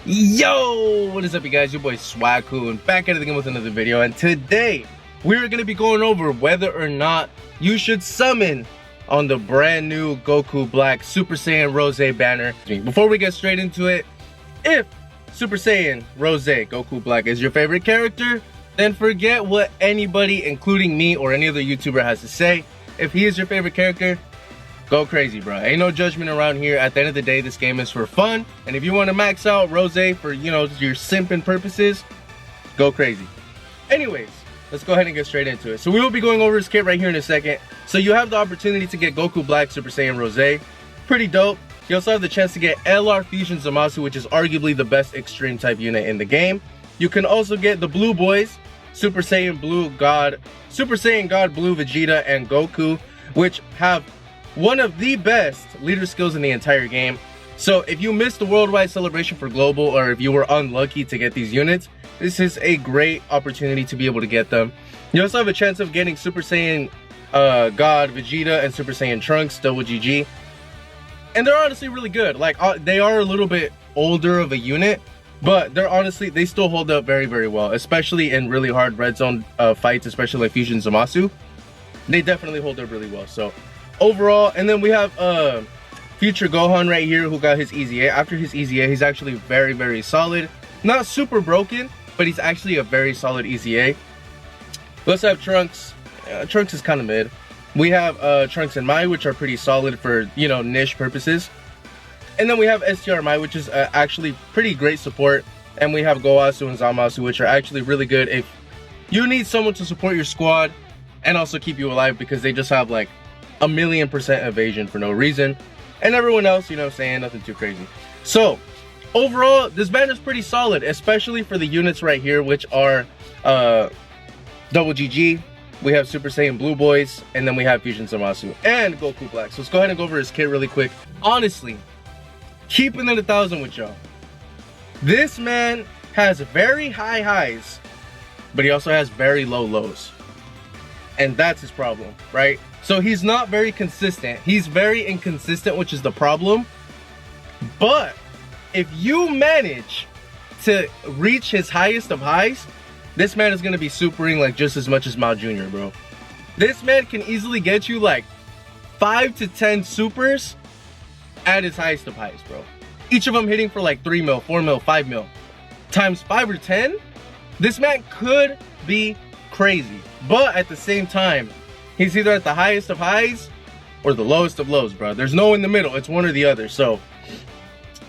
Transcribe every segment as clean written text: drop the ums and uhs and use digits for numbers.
Yo, what is up, you guys? Your boy Swag-kun back at it again with another video, and today we're gonna be going over whether or not you should summon on the brand new Goku Black Super Saiyan Rose banner. Before we get straight into it, if Super Saiyan Rose Goku Black is your favorite character, then forget what anybody, including me or any other YouTuber, has to say. If he is your favorite character, go crazy, bro. Ain't no judgment around here. At the end of the day, this game is for fun. And if you want to max out Rose for, your simping purposes, go crazy. Anyways, let's go ahead and get straight into it. So we will be going over his kit right here in a second. So you have the opportunity to get Goku Black Super Saiyan Rose. Pretty dope. You also have the chance to get LR Fusion Zamasu, which is arguably the best extreme type unit in the game. You can also get the Blue Boys, Super Saiyan God Blue Vegeta and Goku, which have one of the best leader skills in the entire game. So if you missed the worldwide celebration for global, or if you were unlucky to get these units, this is a great opportunity to be able to get them. You also have a chance of getting Super Saiyan God Vegeta and Super Saiyan Trunks double GG, and they're honestly really good. Like they are a little bit older of a unit, but they still hold up very, very well, especially in really hard red zone fights, especially like Fusion Zamasu. They definitely hold up really well. So overall, and then we have Future Gohan right here, who got his Easy A. After his Easy A, he's actually very, very solid. Not super broken, but he's actually a very solid Easy A. We also have Trunks. Trunks is kind of mid. We have Trunks and Mai, which are pretty solid for, niche purposes. And then we have STR Mai, which is actually pretty great support. And we have Goasu and Zamasu, which are actually really good if you need someone to support your squad and also keep you alive, because they just have like 1,000,000% evasion for no reason. And everyone else, nothing too crazy. So overall, this banner is pretty solid, especially for the units right here, which are double GG. We have Super Saiyan Blue Boys, and then we have Fusion Zamasu and Goku Black. So let's go ahead and go over his kit really quick. Honestly, keeping it 1,000 with y'all, this man has very high highs, but he also has very low lows. And that's his problem, right? So he's not very consistent. He's very inconsistent, which is the problem. But if you manage to reach his highest of highs, this man is going to be supering like just as much as Mao Jr., bro. This man can easily get you like 5 to 10 supers at his highest of highs, bro. Each of them hitting for like 3 mil, 4 mil, 5 mil. Times 5 or 10, this man could be crazy. But at the same time, he's either at the highest of highs or the lowest of lows, bro. There's no in the middle. It's one or the other. So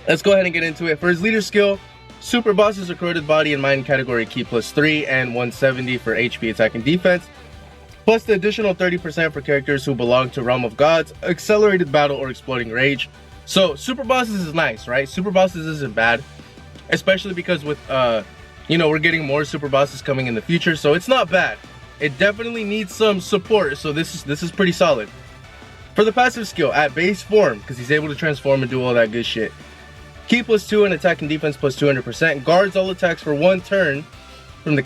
let's go ahead and get into it. For his leader skill, Super Bosses are corroded body and mind category key +3 and 170 for HP, attack, and defense. Plus the additional 30% for characters who belong to Realm of Gods, accelerated battle, or exploding rage. So Super Bosses is nice, right? Super Bosses isn't bad, especially because with we're getting more Super Bosses coming in the future, so it's not bad. It definitely needs some support, so this is pretty solid. For the passive skill, at base form, because he's able to transform and do all that good shit, key +2 and attack and defense +200%. Guards all attacks for 1 turn from the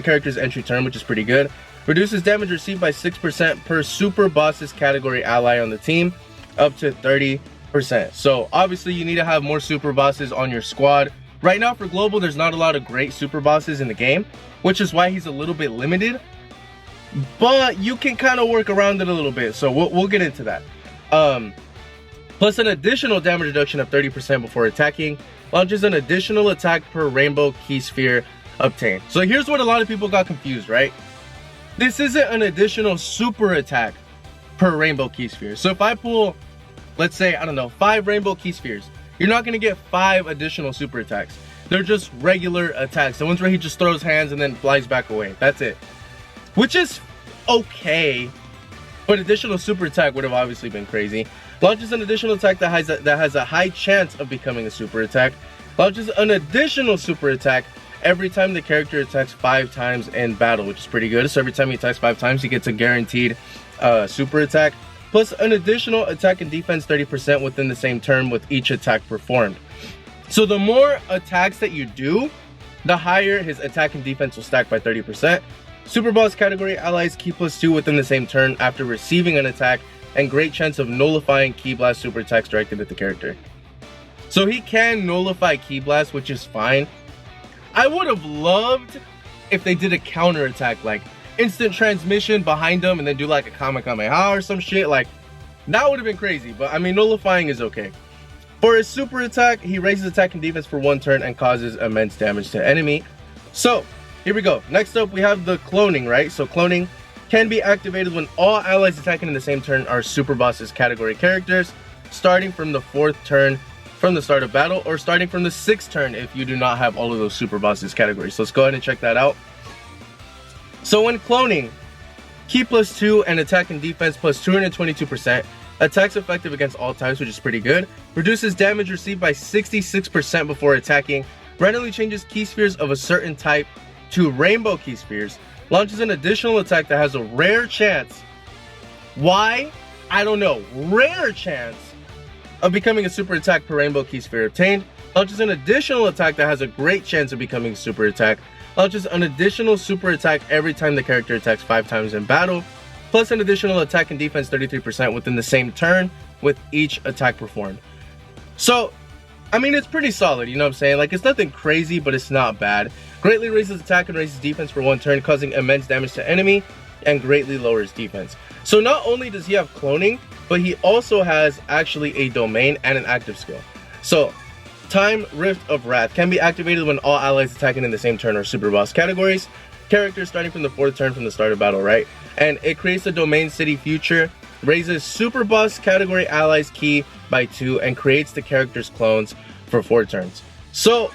character's entry turn, which is pretty good. Reduces damage received by 6% per Super Boss's category ally on the team, up to 30%. So obviously you need to have more Super Bosses on your squad. Right now for global, there's not a lot of great Super Bosses in the game, which is why he's a little bit limited. But you can kind of work around it a little bit, so we'll get into that. Plus an additional damage reduction of 30% before attacking. Launches an additional attack per rainbow key sphere obtained. So here's what a lot of people got confused, right? This isn't an additional super attack per rainbow key sphere. So if I pull, let's say, I don't know, 5 rainbow key spheres, you're not going to get 5 additional super attacks. They're just regular attacks. The ones where he just throws hands and then flies back away. That's it. Which is okay, but additional super attack would have obviously been crazy. Launches an additional attack that has a high chance of becoming a super attack. Launches an additional super attack every time the character attacks 5 times in battle, which is pretty good. So every time he attacks 5 times, he gets a guaranteed super attack. Plus an additional attack and defense 30% within the same turn with each attack performed. So the more attacks that you do, the higher his attack and defense will stack by 30%. Super Boss category allies key +2 within the same turn after receiving an attack, and great chance of nullifying Ki Blast super attacks directed at the character. So he can nullify Ki Blast, which is fine. I would have loved if they did a counter attack, like instant transmission behind him and then do like a Kamehameha or some shit. Like, that would have been crazy, but I mean, nullifying is okay. For his super attack, he raises attack and defense for 1 turn and causes immense damage to enemy. So, here we go. Next up, we have the cloning, right? So cloning can be activated when all allies attacking in the same turn are Super Boss's category characters, starting from the 4th turn from the start of battle, or starting from the 6th turn if you do not have all of those Super Boss's categories. So let's go ahead and check that out. So when cloning, Ki +2 and attack and defense plus 222%, attacks effective against all types, which is pretty good, reduces damage received by 66% before attacking, randomly changes Ki spheres of a certain type to rainbow Ki spheres, launches an additional attack that has a rare chance, why? I don't know, rare chance of becoming a super attack per rainbow Ki sphere obtained, launches an additional attack that has a great chance of becoming a super attack, launches an additional super attack every time the character attacks 5 times in battle, plus an additional attack and defense 33% within the same turn with each attack performed. So, I mean, it's pretty solid, you know what I'm saying? Like, it's nothing crazy, but it's not bad. Greatly raises attack and raises defense for 1 turn, causing immense damage to enemy, and greatly lowers defense. So not only does he have cloning, but he also has actually a domain and an active skill. So, Time Rift of Wrath can be activated when all allies attacking in the same turn are super boss categories. Characters starting from the 4th turn from the start of battle, right? And it creates a domain city future, raises super boss category allies Ki by 2, and creates the character's clones for 4 turns. So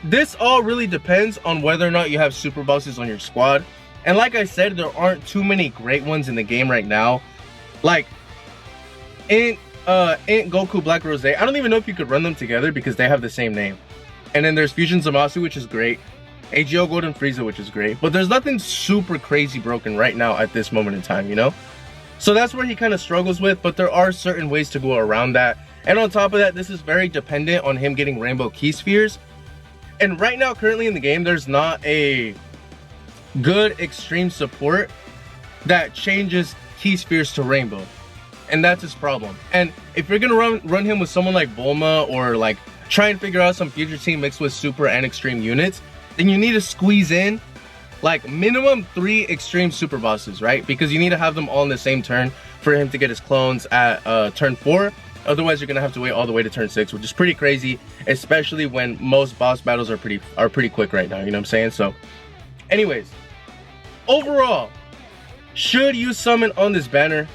this all really depends on whether or not you have super bosses on your squad. And like I said, there aren't too many great ones in the game right now. Like in Goku Black Rose, I don't even know if you could run them together because they have the same name. And then there's Fusion Zamasu, which is great. AGL Golden Frieza, which is great, but there's nothing super crazy broken right now at this moment in time, you know? So that's where he kind of struggles with, but there are certain ways to go around that. And on top of that, this is very dependent on him getting rainbow Ki spheres. And right now, currently in the game, there's not a good extreme support that changes Ki spheres to rainbow. And that's his problem. And if you're gonna run him with someone like Bulma, or like try and figure out some future team mixed with super and extreme units, then you need to squeeze in like minimum 3 extreme super bosses, right? Because you need to have them all in the same turn for him to get his clones at turn 4. Otherwise, you're gonna have to wait all the way to turn 6, which is pretty crazy, especially when most boss battles are pretty quick right now. You know what I'm saying? So, anyways, overall, should you summon on this banner?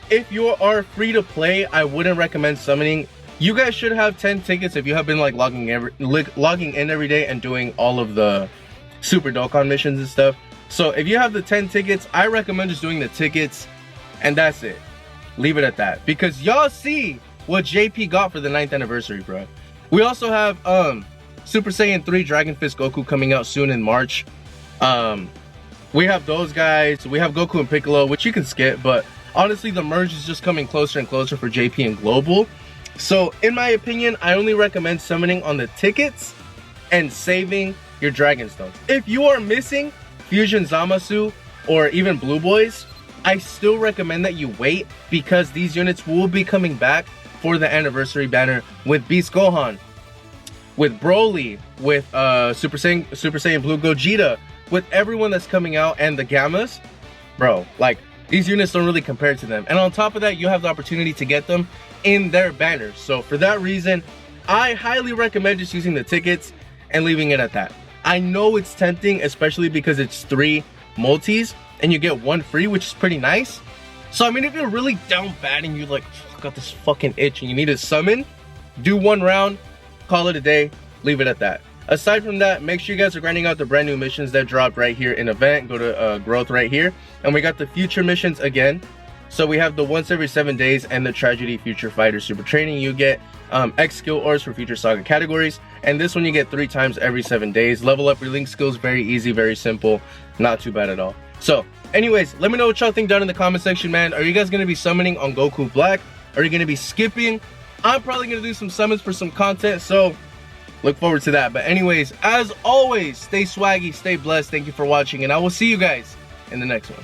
If you are free to play, I wouldn't recommend summoning. You guys should have 10 tickets if you have been like logging in every day and doing all of the Super Dokkan missions and stuff. So if you have the 10 tickets, I recommend just doing the tickets, and that's it. Leave it at that. Because y'all see what JP got for the 9th anniversary, bro. We also have Super Saiyan 3 Dragon Fist Goku coming out soon in March. We have those guys. We have Goku and Piccolo, which you can skip, but honestly, the merge is just coming closer and closer for JP and Global. So, in my opinion, I only recommend summoning on the tickets and saving your Dragon Stones. If you are missing Fusion Zamasu or even Blue Boys, I still recommend that you wait, because these units will be coming back for the anniversary banner with Beast Gohan, with Broly, with Super Saiyan Blue Gogeta, with everyone that's coming out, and the Gammas. Bro, like, these units don't really compare to them. And on top of that, you have the opportunity to get them in their banners. So for that reason, I highly recommend just using the tickets and leaving it at that. I know it's tempting, especially because it's 3 multis and you get 1 free, which is pretty nice. So I mean, if you're really down bad and you're like, I got this fucking itch and you need to summon, do 1 round, call it a day, leave it at that. Aside from that, make sure you guys are grinding out the brand new missions that dropped right here in event. Go to growth right here, and we got the future missions again. So we have the once every 7 days and the tragedy future fighter super training. You get X skill ores for future saga categories, and this one you get 3 times every 7 days. Level up your link skills, very easy, very simple, not too bad at all. So anyways, let me know what y'all think down in the comment section, man. Are you guys going to be summoning on Goku Black? Are you going to be skipping? I'm probably going to do some summons for some content, so look forward to that. But anyways, as always, stay swaggy, stay blessed. Thank you for watching, and I will see you guys in the next one.